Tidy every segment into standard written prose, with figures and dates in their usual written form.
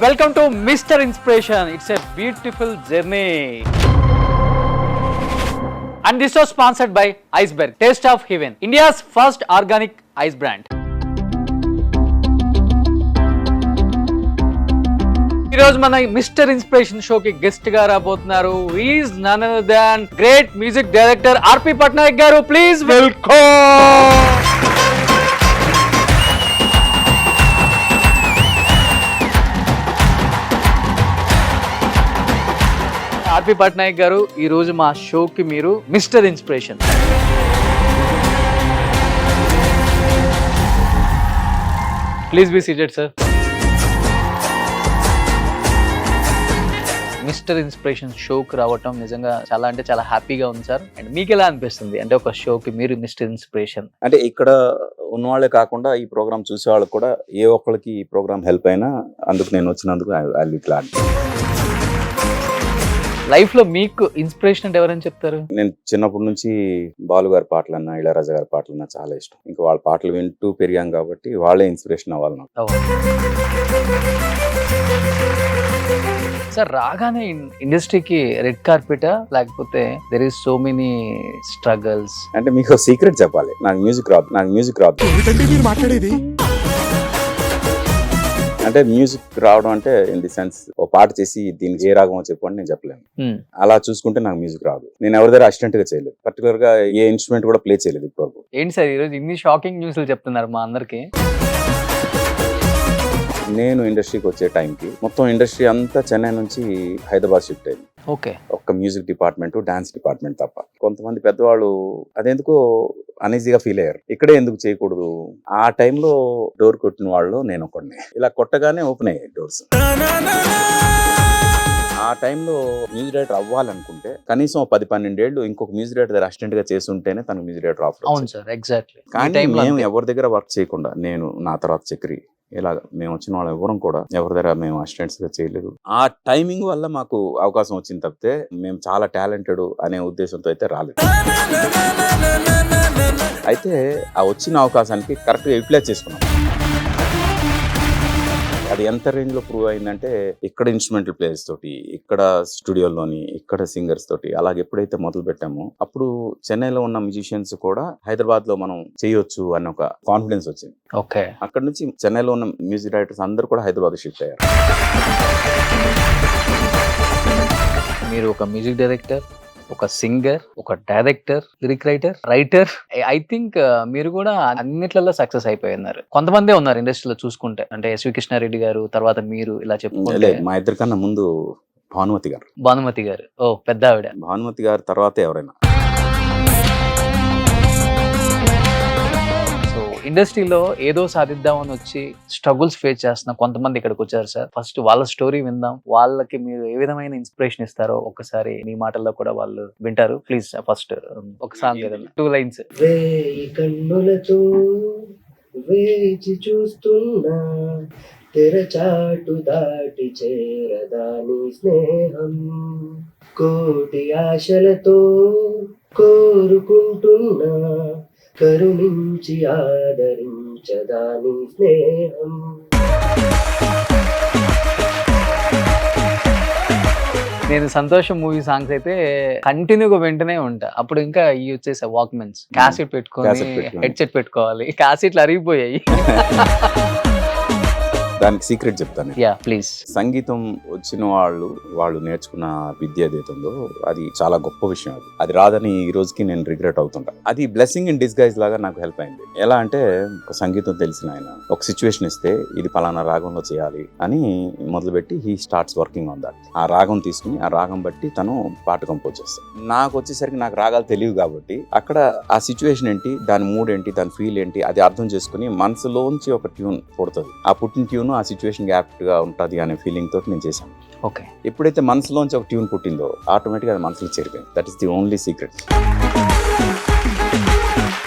welcome to Mr. Inspiration. It's a beautiful journey. And this was sponsored by Iceberg, Taste of Heaven, India's first organic ice brand. ఈరోజు మన mister inspiration షోకి guest గా రాబోతున్నారు. Is none other than great music director RP Patnaik గారు. Please welcome. ఆర్పి పట్నాయక్ గారు, ఈ రోజు మా షోకి మీరు mister inspiration. Please be seated sir. Mister inspiration షోకి రావటం నిజంగా చాలా అంటే చాలా హ్యాపీగా ఉంది సార్. అండ్ మీకు ఎలా అనిపిస్తుంది అంటే ఒక షోకి మీరు మిస్టర్ ఇన్స్పిరేషన్? అంటే ఇక్కడ ఉన్నవాళ్ళే కాకుండా ఈ ప్రోగ్రామ్ చూసే వాళ్ళకి కూడా ఏ ఒక్కరికి ఈ ప్రోగ్రామ్ హెల్ప్ అయినా అందుకు నేను వచ్చినందుకు I will be glad. Life లో మీకు ఇన్స్పిరేషన్ అంటే ఎవరని చెప్తారు? నేను చిన్నప్పటి నుంచి బాలు గారి పాటలన్నా ఇళయరాజా గారి పాటలన్నా చాలా ఇష్టం. ఇంకా వాళ్ళ పాటలు వింటూ పెరిగాం కాబట్టి వాళ్ళే ఇన్స్పిరేషన్ అవ్వాలి నాకు. సార్, రాగానే ఇండస్ట్రీకి రెడ్ కార్పెటా లేకపోతే there is so many struggles? అంటే మీకు సీక్రెట్ చెప్పాలి, నాకు మ్యూజిక్ రాదు. అంటే మ్యూజిక్ రావడం అంటే ఇన్ ది సెన్స్ ఓ పాట చేసి దీనికి ఏ రాగమో చెప్పండి నేను చెప్పలేను. అలా చూసుకుంటే నాకు మ్యూజిక్ రాదు. నేను ఎవరి దగ్గర అసిస్టెంట్ గా చేయలేదు, పర్టికులర్ గా ఏ ఇన్స్ట్రుమెంట్ కూడా ప్లే చేయలేదు ఇప్పటివరకు. ఏంటి సార్ ఈరోజు ఇన్ని షాకింగ్ న్యూస్లు చెప్తున్నారు మా అందరికి? నేను ఇండస్ట్రీకి వచ్చే టైంకి మొత్తం ఇండస్ట్రీ అంతా చెన్నై నుంచి హైదరాబాద్ షిఫ్ట్ అయింది. ఓకే. ఒక్క మ్యూజిక్ డిపార్ట్మెంట్, డాన్స్ డిపార్ట్మెంట్ తప్ప. కొంతమంది పెద్దవాళ్ళు అదెందుకో అనీజీగా ఫీల్ అయ్యారు, ఇక్కడే ఎందుకు చేయకూడదు. ఆ టైంలో డోర్ కొట్టిన వాళ్ళు నేను ఒకడిని. ఇలా కొట్టగానే ఓపెన్ అయ్యాయి డోర్స్. ఆ టైంలో మ్యూజిక్ డైరెక్టర్ అవ్వాలనుకుంటే కనీసం 10-12 ఏళ్ళు ఇంకొక మ్యూజిక్ డైరెక్టర్ అసిస్టెంట్ గా చేస్తుంటేనే తనకు మ్యూజిక్ డైరెక్టర్ ఆఫర్. అవును సార్, ఎగ్జాక్ట్లీ. కానీ మేము ఎవరి దగ్గర వర్క్ చేయకుండా, నేను నా తర్వాత చక్రి ఇలాగ మేము వచ్చిన వాళ్ళు ఎవరం కూడా ఎవరి దగ్గర మేము అసిస్టెంట్స్ గా చేయలేదు. ఆ టైమింగ్ వల్ల మాకు అవకాశం వచ్చింది తప్పితే మేము చాలా టాలెంటెడ్ అనే ఉద్దేశంతో అయితే రాలేదు. అయితే ఆ వచ్చిన అవకాశానికి కరెక్ట్గా యూటిలైజ్ చేసుకున్నాం. అది ఎంత రేంజ్ లో ప్రూవ్ అయిందంటే, ఇక్కడ ఇన్స్ట్రుమెంటల్ ప్లేయర్స్ తోటి, ఇక్కడ స్టూడియోలోని, ఇక్కడ సింగర్స్ తోటి అలాగే ఎప్పుడైతే మొదలు పెట్టామో అప్పుడు చెన్నైలో ఉన్న మ్యూజిషియన్స్ కూడా హైదరాబాద్ లో మనం చేయొచ్చు అన్న ఒక కాన్ఫిడెన్స్ వచ్చింది. ఓకే. అక్కడ నుంచి చెన్నైలో ఉన్న మ్యూజిక్ డైరెక్టర్స్ అందరూ కూడా హైదరాబాద్ షిఫ్ట్ అయ్యారు. మీరు ఒక మ్యూజిక్ డైరెక్టర్, ఒక సింగర్, ఒక director, lyric writer. I think మీరు కూడా అన్నిట్లలో సక్సెస్ అయిపోయినారు. కొంతమందే ఉన్నారు ఇండస్ట్రీలో చూసుకుంటే, అంటే ఎస్వి కృష్ణారెడ్డి గారు, తర్వాత మీరు ఇలా చెప్పుకుంటే. మా ఇద్దరి కన్నా ముందు భానుమతి గారు. ఓ పెద్ద ఆవిడ. భానుమతి గారు తర్వాత ఎవరైనా. ఇండస్ట్రీలో ఏదో సాధిద్దామని వచ్చి స్ట్రగుల్స్ ఫేస్ చేస్తున్న కొంతమంది ఇక్కడికి వచ్చారు సార్. ఫస్ట్ వాళ్ళ స్టోరీ విందాం. వాళ్ళకి మీరు ఏ విధమైన ఇన్స్పిరేషన్ ఇస్తారో ఒక్కసారి మీ మాటల్లో కూడా వాళ్ళు వింటారు. ప్లీజ్ ఫస్ట్ ఒక సాంగ్ ఏదైనా 2 లైన్స్. వేయి కన్నులతో వేచి చూస్తున్నా, తెరచాటు దాటి చేరదాని స్నేహం, కోటి ఆశలతో కోరుకుంటున్నా, కరుణించి ఆదరించదాని స్నేహం. నేను సంతోషం మూవీ సాంగ్స్ అయితే కంటిన్యూగా వెంటనే ఉంటా. అప్పుడు ఇంకా ఇవి వచ్చేసా వాక్మెన్స్, క్యాసెట్ పెట్టుకొని హెడ్సెట్ పెట్టుకోవాలి. క్యాసెట్లు అరిగిపోయాయి. దానికి సీక్రెట్ చెప్తాను. ప్లీజ్. సంగీతం వచ్చిన వాళ్ళు నేర్చుకున్న విద్య ఏదైతుందో అది చాలా గొప్ప విషయం. అది రాదని ఈ రోజుకి నేను రిగ్రెట్ అవుతుంటా. అది బ్లెస్సింగ్ ఇన్ డిస్గైజ్ లాగా నాకు హెల్ప్ అయింది. ఎలా అంటే, ఒక సంగీతం తెలిసిన ఆయన ఒక సిచ్యువేషన్ ఇస్తే ఇది పలానా రాగంలో చేయాలి అని మొదలుపెట్టి he starts working on that. ఆ రాగం తీసుకుని ఆ రాగం బట్టి తను పాట కంపోజ్ చేస్తాడు. నాకు వచ్చేసరికి నాకు రాగాలు తెలియదు కాబట్టి అక్కడ ఆ సిచ్యువేషన్ ఏంటి, దాని మూడ్ ఏంటి, దాని ఫీల్ ఏంటి, అది అర్థం చేసుకుని మనసులోంచి ఒక ట్యూన్ పుడుతుంది. ఆ పుట్టిన ట్యూన్ ఆ సిచ్యువేషన్ యాప్ట్ గా ఉంటుంది అనే ఫీలింగ్ తోటి నేను చేశాను. ఓకే. ఎప్పుడైతే మనసులోంచి ఒక ట్యూన్ పుట్టిందో ఆటోమేటిక్గా అది మనసులో చేరిపోయింది. That is the only secret.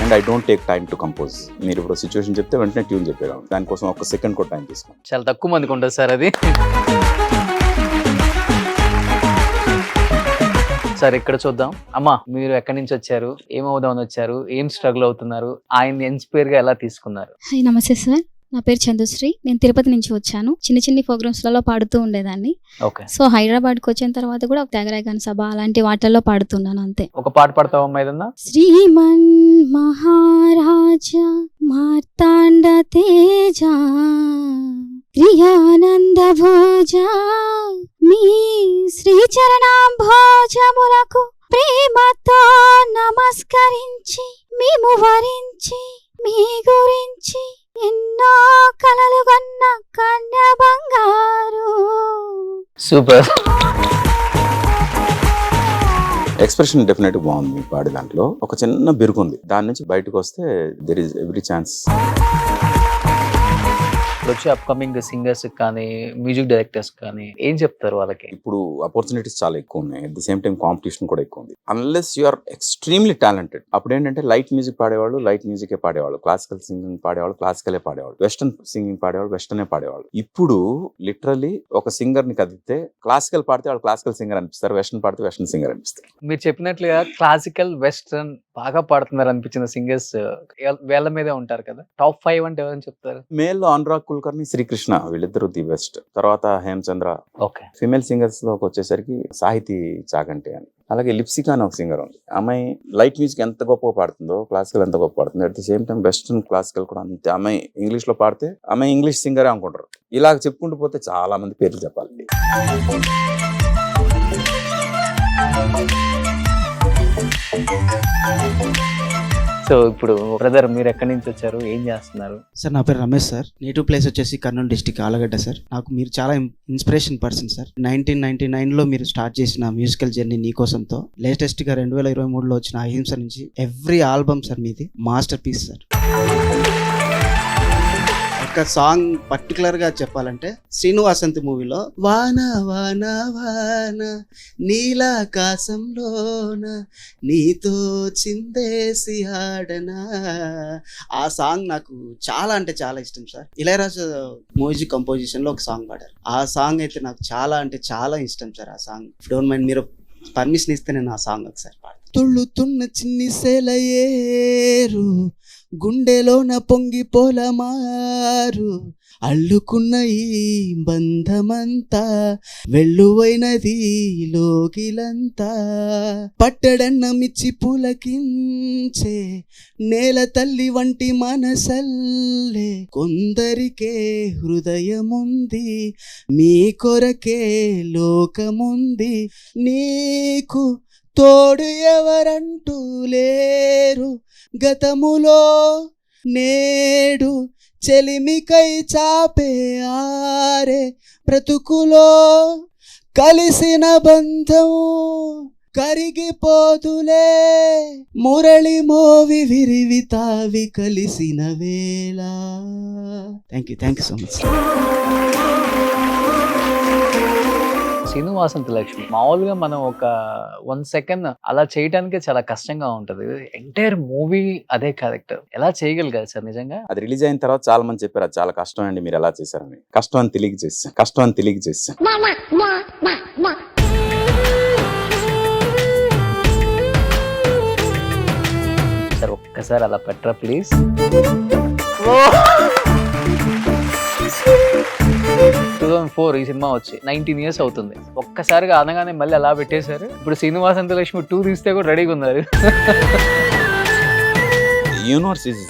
And I don't take time to compose. మీరు ఇప్పుడు సిచ్యువేషన్ చెప్తే వెంటనే ట్యూన్ చెప్పేదాం, దానికోసం ఒక సెకండ్ కూడా టైం తీసుకోండి. చాలా తక్కువ మందికి ఉంటుంది సార్ అది. సార్ ఇక్కడ చూద్దాం. అమ్మా, మీరు ఎక్కడి నుంచి వచ్చారు, ఏమవుదామని వచ్చారు, ఏం స్ట్రగుల్ అవుతున్నారు, ఆయన్ని ఇన్స్పైర్ గా ఎలా తీసుకున్నారు? నమస్తే సార్, నా పేరు చందుశ్రీ. నేను తిరుపతి నుంచి వచ్చాను. చిన్ని ప్రోగ్రామ్స్లలో పాడుతూ ఉండేదాన్ని. ఓకే. సో హైదరాబాద్కి వచ్చిన తర్వాత కూడా త్యాగరాయ గాన సభ అలాంటి వాటిల్లో పాడుతున్నాను అంతే. ఒక పాట పాడతావమ్మా ఏదన్నా? శ్రీమన్ మహారాజా మార్తాండ తేజ క్రియానంద భోజ మీ శ్రీచరణాం భోజములకు ప్రేమతో నమస్కరించి మేము వరించి మీ గురించి ఎన్నో కలలు కన్న కన్య బంగారు. సూపర్. ఎక్స్ప్రెషన్ డెఫినెట్ బాగుంది. మీ పాడే దాంట్లో ఒక చిన్న బిరుకుంది, దాని నుంచి బయటకు వస్తే దెర్ ఇస్ ఎవ్రీ ఛాన్స్. ఇప్పుడు వచ్చే అప్కమింగ్ సింగర్స్ కానీ మ్యూజిక్ డైరెక్టర్స్ కానీ ఏం చెప్తారు వాళ్ళకి? ఇప్పుడు ఆపర్చునిటీస్ చాలా ఎక్కువ ఉన్నాయి, at the same time competition కూడా ఎక్కువ ఉంది. Unless you are extremely talented. అప్పుడు ఏంటంటే లైట్ మ్యూజిక్ పాడేవాళ్ళు లైట్ మ్యూజికే పాడేవాళ్ళు, క్లాసికల్ సింగింగ్ పాడేవాళ్ళు క్లాసికలే పాడేవాళ్ళు, వెస్టర్న్ సింగింగ్ పాడేవాళ్ళు వెస్టర్నే పాడేవాళ్ళు. ఇప్పుడు లిటరలీ ఒక సింగర్ ని కదిపితే క్లాసికల్ పాడితే వాళ్ళు క్లాసికల్ సింగర్ అనిపిస్తారు, వెస్టర్న్ పాడితే వెస్టర్న్ సింగర్ అనిపిస్తారు. మీరు చెప్పినట్లుగా క్లాసికల్ వెస్టర్న్ బాగా పాడుతున్నారు అనిపించిన సింగర్స్ వేళ్ళ మీదే ఉంటారు కదా. టాప్ 5 అంటే ఎవరని చెప్తారు? మేల్ లో అనురాగ్ కుల్కర్ని, శ్రీకృష్ణ, వీళ్ళిద్దరు ది బెస్ట్. తర్వాత హేమచంద్ర. ఓకే. ఫిమేల్ సింగర్స్ లోకి వచ్చేసరికి సాహితీ చాగంటి అని, అలాగే లిప్సికా అని ఒక సింగర్ ఉంది. అమ్మాయి లైట్ మ్యూజిక్ ఎంత గొప్పగా పాడుతుందో క్లాసికల్ ఎంత గొప్ప పాడుతుందో, at the same time western classical కూడా అంతే. అమ్మాయి ఇంగ్లీష్ లో పాడితే అమ్మాయి ఇంగ్లీష్ సింగరే అనుకుంటారు. ఇలా చెప్పుకుంటూ పోతే చాలా మంది పేర్లు చెప్పాలి. సో ఇప్పుడు బ్రదర్ మీరు ఎక్కడి నుంచి వచ్చారు, ఏం చేస్తున్నారు? సార్ నా పేరు రమేష్ సార్. నేటివ్ ప్లేస్ వచ్చేసి కర్నూలు డిస్టిక్ ఆలగడ్డ సార్. నాకు మీరు చాలా ఇన్స్పిరేషన్ పర్సన్ సార్. 1999లో మీరు స్టార్ట్ చేసిన మ్యూజికల్ జర్నీ నీకోసంతో లేటెస్ట్ గా 2023లో వచ్చిన అహింస నుంచి ఎవ్రీ ఆల్బమ్ సార్ మీది మాస్టర్ పీస్ సార్. ఒక సాంగ్ పర్టికులర్ గా చెప్పాలంటే శ్రీనివాసంతి మూవీలో వాన వాన వాన నీలాకాశంలోన నీతో చిందేసి ఆడనా, ఆ సాంగ్ నాకు చాలా అంటే చాలా ఇష్టం సార్. ఇళయరాజా మ్యూజిక్ కంపోజిషన్ లో ఒక సాంగ్ పాడారు, ఆ సాంగ్ అయితే నాకు చాలా అంటే చాలా ఇష్టం సార్. ఆ సాంగ్ డోంట్ మైండ్, మీరు పర్మిషన్ ఇస్తే నేను ఆ సాంగ్ ఒకసారి పాడు. తుళ్ళుతున్న చిన్ని సెలయేరు గుండెలోన పొంగి పొలమారు అల్లుకున్న ఈ బంధమంతా వెల్లువైనది లోకిలంతా పట్టడన్నమిచ్చి పులకించే నేల తల్లి వంటి మనసల్లే కొందరికే హృదయముంది మీ కొరకే లోకముంది నీకు తోడు ఎవరంటూ లేరు గతములో నేడు చెలిమికై చాపే ఆరే బ్రతుకులో కలిసిన బంధం కరిగిపోతులే మురళి మోవి విరివి తావి కలిసిన వేళ. Thank you so much. Srinu Vasanthi Lakshmi మామూలుగా మనం ఒక 1 సెకండ్ అలా చేయడానికే చాలా కష్టంగా ఉంటది. ఎంటైర్ మూవీ అదే క్యారెక్టర్ ఎలా చేయగలిగారు సార్ నిజంగా? అది రిలీజ్ అయిన తర్వాత చాలా మంది చెప్పారు అది చాలా కష్టం అండి మీరు ఎలా చేశారని. కష్టం అని తెలియజేస్తాను. సార్ ఒక్కసారి అలా పెట్టరా ప్లీజ్. 2004 ఈ సినిమా వచ్చి 19 years అవుతుంది. ఒక్కసారిగా అనగానే మళ్ళీ అలా పెట్టేశారు. ఇప్పుడు శ్రీనివాసంతి లక్ష్మి 2 తీస్తే కూడా రెడీగా ఉన్నారు. యూనివర్స్ ఇస్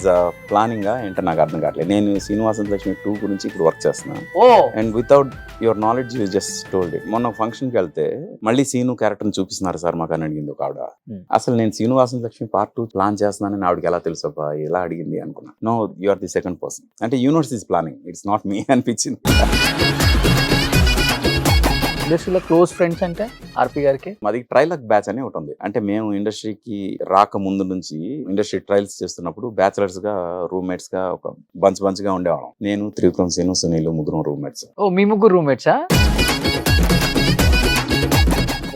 ప్లానింగ్ ఏంటో నాకు అర్థం కావట్లేదు. నేను శ్రీనివాసంతి లక్ష్మి 2 గురించి ఇప్పుడు వర్క్ చేస్తున్నాను. And without your knowledge you just told it. మొన్న ఫంక్షన్కి వెళ్తే మళ్ళీ సీను క్యారెక్టర్ చూపిస్తున్నారు సార్ మాకు అని అడిగింది ఒక ఆవిడ. అసలు నేను శ్రీనివాసంతి లక్ష్మి పార్ట్ 2 ప్లాన్ చేస్తున్నానని ఆవిడకి ఎలా తెలుసబ్బా ఎలా అడిగింది అనుకున్నా. No you are the second person. అంటే universe is planning, it's not me అనిపించింది. ఇండస్ట్రీలో క్లోజ్ ఫ్రెండ్స్ అంటే ఆర్పి గారికి మాది ట్రైలర్ బ్యాచ్ అని ఒకటి ఉంది. అంటే మేము ఇండస్ట్రీకి రాక ముందు నుంచి ఇండస్ట్రీ ట్రయల్స్ చేస్తున్నప్పుడు బ్యాచిలర్స్ గా రూమ్మేట్స్ గా ఒక బంచ్ గా ఉండేవాళ్ళం. నేను త్రివిక్రమ్, సీను, సునీల్ ముగ్గురు రూమ్మేట్స్. ఓ మీ ముగ్గురు రూమ్మేట్సా?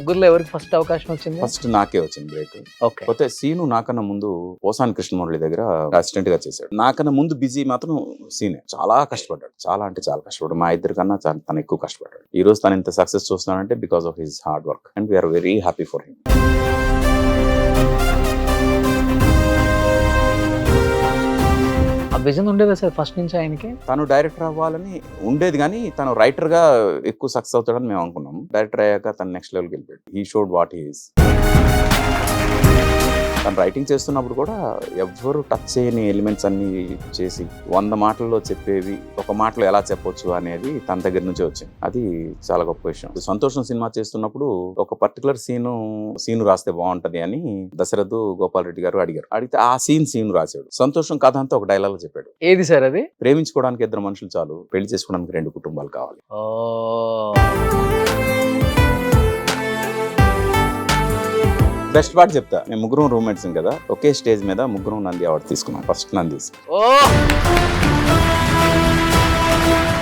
ముగ్గురులో ఎవరికి ఫస్ట్ అవకాశం వచ్చింది? ఫస్ట్ నాకే వచ్చింది బ్రేక్. ఓకే. పోతే సీను నాకన్నా ముందు పోసాని కృష్ణమురళి దగ్గర అసిస్టెంట్ గా చేశాడు. నాకన్నా ముందు బిజీ మాత్రం సీనే. చాలా కష్టపడ్డాడు, చాలా అంటే చాలా కష్టపడ్డాడు. మా ఇద్దరి కన్నా తను ఎక్కువ కష్టపడ్డాడు. ఈ రోజు తను ఇంత సక్సెస్ చూస్తున్నాడంటే because of his hard work and we are very happy for him. Vision ఉండేదా సార్ ఫస్ట్ నుంచి ఆయనకి? తను డైరెక్టర్ అవ్వాలని ఉండేది, కానీ తను రైటర్ గా ఎక్కువ సక్సెస్ అవుతాడని మేము అనుకున్నాం. డైరెక్టర్ అయ్యాక తను నెక్స్ట్ లెవెల్కి వెళ్ళిపోయాడు. He showed what he is. తను రైటింగ్ చేస్తున్నప్పుడు కూడా ఎవ్వరు టచ్ చేయని ఎలిమెంట్స్ అన్ని చేసి 100 మాటల్లో చెప్పేవి ఒక మాటలో ఎలా చెప్పొచ్చు అనేది తన దగ్గర నుంచే వచ్చింది. అది చాలా గొప్ప విషయం. సంతోషం సినిమా చేస్తున్నప్పుడు ఒక పర్టికులర్ సీన్ రాస్తే బాగుంటది అని దశరథ్ గోపాల్ రెడ్డి గారు అడిగితే ఆ సీన్ రాశాడు. సంతోషం కథ అంతా ఒక డైలాగ్ చెప్పాడు. ఏది సార్ అది? ప్రేమించుకోవడానికి 2 మనుషులు చాలు, పెళ్లి చేసుకోవడానికి 2 కుటుంబాలు కావాలి. బెస్ట్ పార్ట్ చెప్తా. మేము 3 రూమ్మేట్స్ కదా, ఒకే స్టేజ్ మీద 3 నంది అవార్డు తీసుకున్నాం. First Nandi.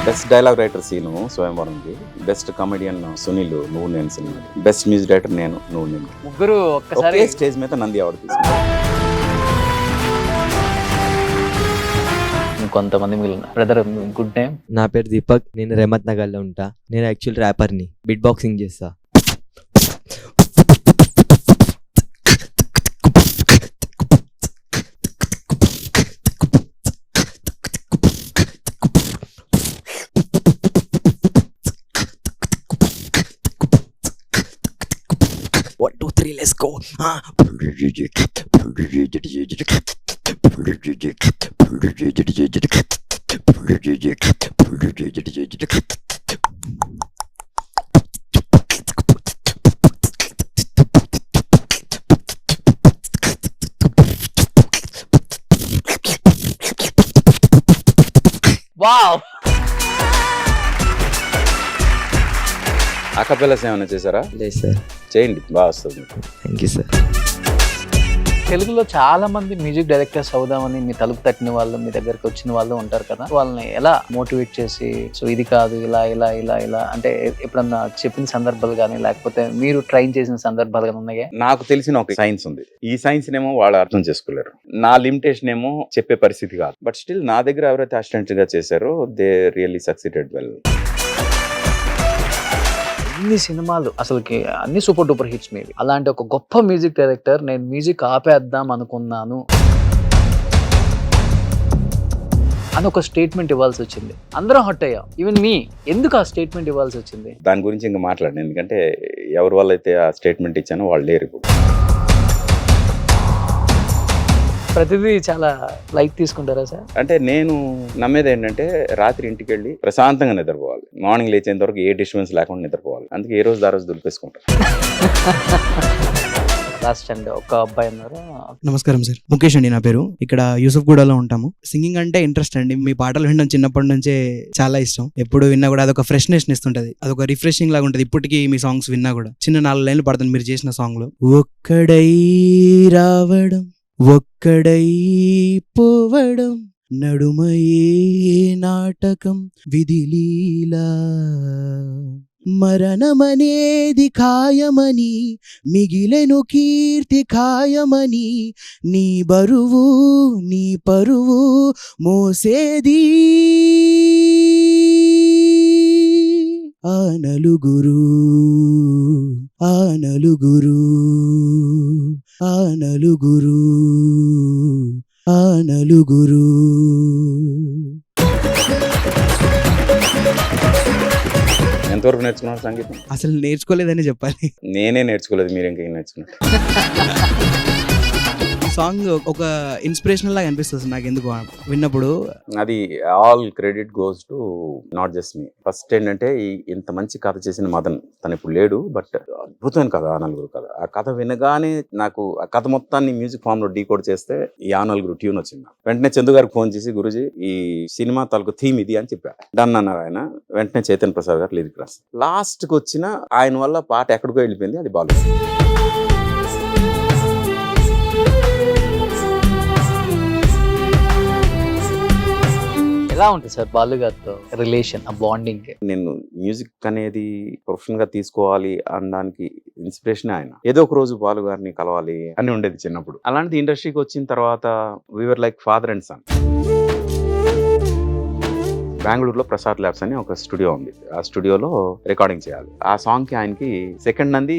Best dialogue writer Seenu స్వయంవరంకి, best comedian Sunil Nuvvu Nenu cinema, best music director నేను నువ్వు నేను, ముగ్గురు ఒక్కసారి ఒకే స్టేజ్ మీద నంది అవార్డు తీసుకున్నాం. కొంతమంది మిగిలిన బ్రదర్ గుడ్ నేమ్. నా పేరు దీపక్, నేను రెహమత్ నగర్లో ఉంటా. నేను యాక్చువల్ ర్యాపర్ని, బిట్ బాక్సింగ్ చేస్తా. One, two, three, let's go. Wow. A cappellas ఏమైనా చేశారా? లేదు సార్. చేయండి, బాగా వస్తుంది మీకు. Thank you sir. తెలుగులో చాలా మంది మ్యూజిక్ డైరెక్టర్స్ అవుదామని మీ తలుపు తట్టిన వాళ్ళు, మీ దగ్గరికి వచ్చిన వాళ్ళు ఉంటారు కదా, వాళ్ళని ఎలా మోటివేట్ చేసి సో ఇది కాదు ఇలా ఇలా ఇలా ఇలా అంటే ఎప్పుడన్నా చెప్పిన సందర్భాలు కానీ లేకపోతే మీరు ట్రైన్ చేసిన సందర్భాలు కానీ ఉన్నాయా? నాకు తెలిసిన ఒక సైన్స్ ఉంది. ఈ సైన్స్ ఏమో వాళ్ళు అర్థం చేసుకోలేరు. నా లిమిటేషన్ ఏమో చెప్పే పరిస్థితి కాదు. బట్ స్టిల్ నా దగ్గర ఎవరైతే అసిస్టెంట్స్ గా చేశారో దే రియల్లీ సక్సీడెడ్ వెల్. అన్ని సినిమాలు అసలుకి అన్ని సూపర్ డూపర్ హిట్స్ మీవి. అలాంటి ఒక గొప్ప మ్యూజిక్ డైరెక్టర్ నేను మ్యూజిక్ ఆపేద్దాం అనుకున్నాను అని ఒక స్టేట్మెంట్ ఇవ్వాల్సి వచ్చింది. అందరం హట్ అయ్యాం, ఈవెన్ మీ. ఎందుకు ఆ స్టేట్మెంట్ ఇవ్వాల్సి వచ్చింది? దాని గురించి ఇంకా మాట్లాడండి, ఎందుకంటే ఎవరి వల్ల అయితే ఆ స్టేట్మెంట్ ఇచ్చానో వాళ్ళు లేరు ఇప్పుడు. ప్రతిదీ చాలా లైట్ తీసుకుంటారా సార్? అంటే నేను నమ్మేది ఏంటంటే రాత్రి ఇంటికి వెళ్ళి ప్రశాంతంగా నిద్రపోవాలి, మార్నింగ్ లేచేంత వరకు ఏ డిస్టర్బెన్స్ లేకుండా నిద్రపోవాలి. అందుకే ఏ రోజు ఆ రోజు దులిపేసుకుంటాను. లాస్ట్ అండ్ ఒక అబ్బాయి ఉన్నారు. నమస్కారం సార్, ముఖేష్ అండి నా పేరు. ఇక్కడ యూసఫ్గూడలో ఉంటాము. సింగింగ్ అంటే ఇంట్రెస్ట్ అండి. మీ పాటలు వినడం చిన్నప్పటి నుంచే చాలా ఇష్టం. ఎప్పుడు విన్నా కూడా అదొక ఫ్రెష్నెస్ ఇస్తుంటది, అదొక రిఫ్రెషింగ్ లాగా ఉంటది. ఇప్పటికీ మీ సాంగ్స్ విన్నా కూడా చిన్న 4 లైన్లు పడుతుంది మీరు చేసిన సాంగ్ లో. ఒక్కడై రావడం ఒక్కడై పోవడం నడుమయే నాటకం విధిలీలా, మరణమనేది ఖాయమని మిగిలెను కీర్తి ఖాయమని, నీ బరువు నీ పరువు మోసేది ఆ నలుగురు ఆ నలుగురు ఆ నలుగురు ఆ నలుగురు. ఎంతవరకు నేర్చుకున్నారు సంగీతం? అసలు నేర్చుకోలేదని చెప్పాలి. నేనే నేర్చుకోలేదు, మీరు ఇంకేం నేర్చుకున్నారు? సాంగ్ ఒక ఇన్స్పిరేషనల్ లాగా అనిపిస్తుంది నాకు ఎందుకు విన్నప్పుడు. అది all credit goes to not just me. First ఏంటంటే ఇంత మంచి కథ చేసిన మదన్, తను ఇప్పుడు లేడు, బట్ అద్భుతమైన కథ ఆ నలుగురు కథ. ఆ కథ వినగానే నాకు ఆ కథ మొత్తాన్ని మ్యూజిక్ ఫామ్ లో డీకోడ్ చేస్తే ఈ ఆ నలుగురు ట్యూన్ వచ్చింది. వెంటనే చందు గారికి ఫోన్ చేసి, గురుజీ ఈ సినిమా తాలూకు థీమ్ ఇది అని చెప్పారు. డన్ అన్నారు ఆయన. వెంటనే చైతన్య ప్రసాద్ గారు లిరిక్ రాస్తారు. లాస్ట్ కి వచ్చిన ఆయన వల్ల పాట ఎక్కడికో వెళ్ళిపోయింది, అది బాగా. ఎలా ఉంటుంది సార్ బాలు గారితో రిలేషన్, ఆ బాండింగ్? నేను మ్యూజిక్ అనేది ప్రొఫెషనల్ గా తీసుకోవాలి అనడానికి ఇన్స్పిరేషన్ ఆయన. ఏదో ఒక రోజు బాలు గారిని కలవాలి అని ఉండేది చిన్నప్పుడు. అలాంటిది ఇండస్ట్రీకి వచ్చిన తర్వాత we are like father and son. బెంగళూరులో ప్రసాద్ ల్యాబ్స్ అని ఒక స్టూడియో ఉంది. ఆ స్టూడియోలో రికార్డింగ్ చేయాలి. ఆ సాంగ్ కి ఆయనకి సెకండ్ నంది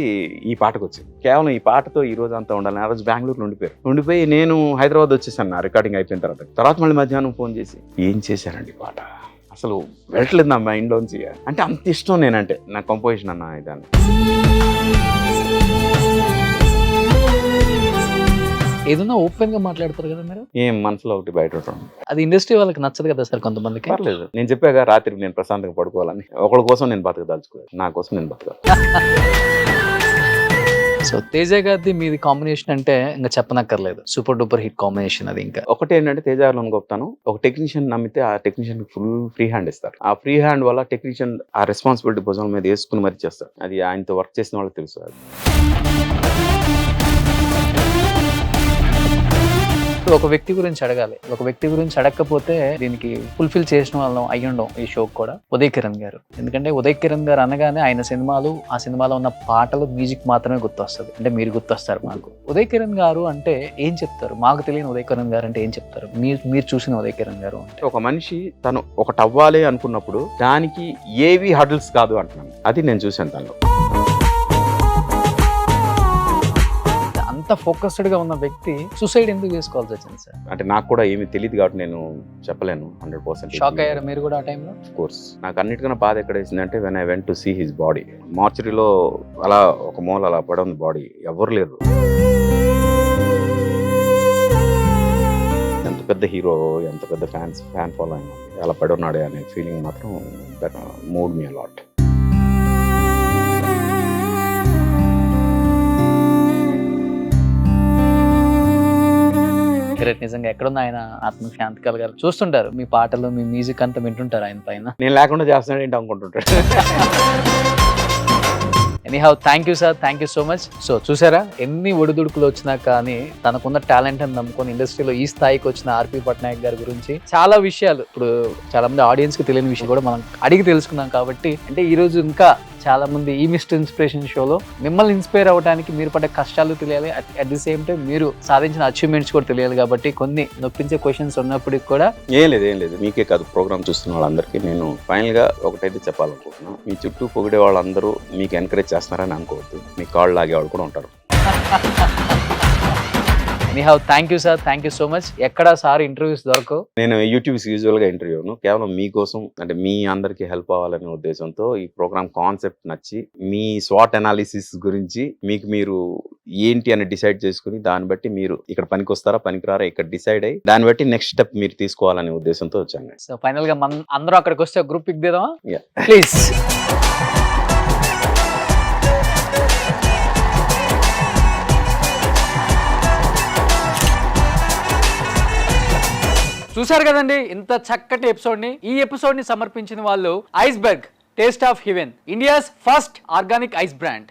ఈ పాటకు వచ్చింది. కేవలం ఈ పాటతో ఈ రోజు అంతా ఉండాలి. ఆ రోజు బెంగళూరులో ఉండిపోయి నేను హైదరాబాద్ వచ్చేసాను నా రికార్డింగ్ అయిపోయిన తర్వాత మళ్ళీ మధ్యాహ్నం ఫోన్ చేసి ఏం చేశారండి పాట, అసలు వెళ్ళట్లేదు నా మైండ్లోంచి. అంటే అంత ఇష్టం నేనంటే నా కంపోజిషన్ అన్న ఇదాన్ని. ఏదన్నా ఓపెన్ గా మాట్లాడతారు కదా మీరు, ఏం మనసులో ఒకటి బయట ఉంటుంది. అది ఇండస్ట్రీ వాళ్ళకి నచ్చదు కదా సార్ కొంతమందికి. పర్లేదు, నేను చెప్పాగా రాత్రి నేను ప్రశాంతంగా పడుకోవాలని. ఒకళ్ళ కోసం నేను బతకదాల్చుకోవాలి, నా కోసం నేను బతకాలి. సో తేజ గారిది మీది కాంబినేషన్ అంటే ఇంకా చెప్పనక్కర్లేదు, సూపర్ డూపర్ హిట్ కాంబినేషన్ అది. ఇంకా ఒకటి ఏంటంటే తేజాలో గొప్పతాను, ఒక టెక్నీషియన్ నమ్మితే ఆ టెక్నీషియన్ ఫుల్ ఫ్రీ హ్యాండ్ ఇస్తారు. ఆ ఫ్రీ హ్యాండ్ వల్ల టెక్నీషియన్ ఆ రెస్పాన్సిబిలిటీ భుజం మీద వేసుకుని మరి చేస్తారు. అది ఆయనతో వర్క్ చేసిన వాళ్ళకి తెలుసు. అది ఒక వ్యక్తి గురించి అడగాలి, ఒక వ్యక్తి గురించి అడగకపోతే దీనికి ఫుల్ఫిల్ చేసిన వాళ్ళం అయ్యుండం ఈ షోకి కూడా. ఉదయ్ కిరణ్ గారు, ఎందుకంటే ఉదయ్ కిరణ్ గారు అనగానే ఆయన సినిమాలు, ఆ సినిమాలో ఉన్న పాటలు, మ్యూజిక్ మాత్రమే గుర్తొస్తుంది. అంటే మీరు గుర్తొస్తారు మాకు. ఉదయ్ కిరణ్ గారు అంటే ఏం చెప్తారు? మాకు తెలియని ఉదయ్ కిరణ్ గారు అంటే ఏం చెప్తారు? మీరు చూసిన ఉదయ్ కిరణ్ గారు అంటే ఒక మనిషి తను ఒకటి అవ్వాలి అనుకున్నప్పుడు దానికి ఏవి హర్డిల్స్ కాదు అంటున్నాను. అది నేను చూశాను తనలో. అంత ఫోకస్డ్ గా ఉన్న వ్యక్తి సూసైడ్ ఎందుకు చేసుకోవాల్సి వచ్చింది సార్? అంటే నాకు కూడా ఏమీ తెలియదు కాబట్టి నేను చెప్పలేను 100%. షాక్ అయ్యారు మీరు కూడా ఆ టైంలో? Of course. నాకు అన్నిటికన్నా బాధ ఎక్కడ వేసిందంటే when I went to see his body. మార్చరీలో అలా ఒక మూల అలా పడి ఉంది బాడీ, ఎవరు లేరు. ఎంత పెద్ద హీరో, ఎంత పెద్ద ఫ్యాన్ ఫాలోయింగ్ అలా పడి ఉన్నాడే అనే ఫీలింగ్ మాత్రం దట్ మూడ్ మీ అలాట్. నిజంగా ఎక్కడున్న ఆయన ఆత్మకి శాంతి కలగాలి. చూస్తుంటారు మీ పాటలు, మీ మ్యూజిక్ అంతా వింటుంటారు ఆయన పైన. నేను లేకుండా చేస్తున్నాడు ఏంటి అనుకుంటుంటాడు. Anyhow thank you sir, thank you so much. So చూసారా, ఎన్ని ఒడిదుడుకులు వచ్చినా కానీ తనకున్న టాలెంట్ అని నమ్ముకొని ఇండస్ట్రీలో ఈ స్థాయికి వచ్చిన ఆర్పి పట్నాయక్ గారి గురించి చాలా విషయాలు, ఇప్పుడు చాలా మంది ఆడియన్స్ కి తెలియని విషయం కూడా మనం అడిగి తెలుసుకున్నాం. కాబట్టి అంటే ఈ రోజు ఇంకా చాలా మంది ఈ మిస్టర్ ఇన్స్పిరేషన్ షోలో మిమ్మల్ని ఇన్స్పైర్ అవ్వడానికి మీరు పడ్డ కష్టాలు తెలియాలి, అట్ ది సేమ్ టైం మీరు సాధించిన అచీవ్మెంట్స్ కూడా తెలియాలి. కాబట్టి కొన్ని నొప్పించే క్వశ్చన్స్ ఉన్నప్పటికీ కూడా ఏం లేదు మీకే కాదు, ప్రోగ్రామ్ చూస్తున్న వాళ్ళందరికీ నేను ఫైనల్ గా ఒకటైతే చెప్పాలనుకుంటున్నాను. మీ చుట్టూ పొగిడే వాళ్ళందరూ మీకు ఎంకరేజ్ చేస్తున్నారని అనుకోవద్దు, మీ కాళ్ళు లాగే వాళ్ళు కూడా ఉంటారు. Anyhow thank you sir, thank you so much. ఎక్కడ సార్ ఇంటర్వ్యూస్ దొరకవు. నేను యూట్యూబ్స్ యూజువల్గా ఇంటర్వ్యూను కేవలం మీకోసం, అంటే మీ అందరికీ హెల్ప్ అవ్వాలనే ఉద్దేశంతో ఈ ప్రోగ్రామ్ కాన్సెప్ట్ నచ్చి మీ స్వాట్ అనాలిసిస్ గురించి మీకు మీరు ఏంటి అని డిసైడ్ చేసుకుని దాన్ని బట్టి మీరు ఇక్కడ పనికి వస్తారా పనికిరారా ఇక్కడ డిసైడ్ అయ్యి దాన్ని బట్టి నెక్స్ట్ స్టెప్ మీరు తీసుకోవాలనే ఉద్దేశంతో వచ్చాను. సో ఫైనల్ గా మనం అందరూ అక్కడికి వస్తే గ్రూప్ పిక్ దిద్దామా? Yeah. ప్లీజ్. చూసారు కదండి ఇంత చక్కటి ఎపిసోడ్ ని. ఈ ఎపిసోడ్ ని సమర్పించిన వాళ్ళు iceberg taste of haven, India's first organic ice brand.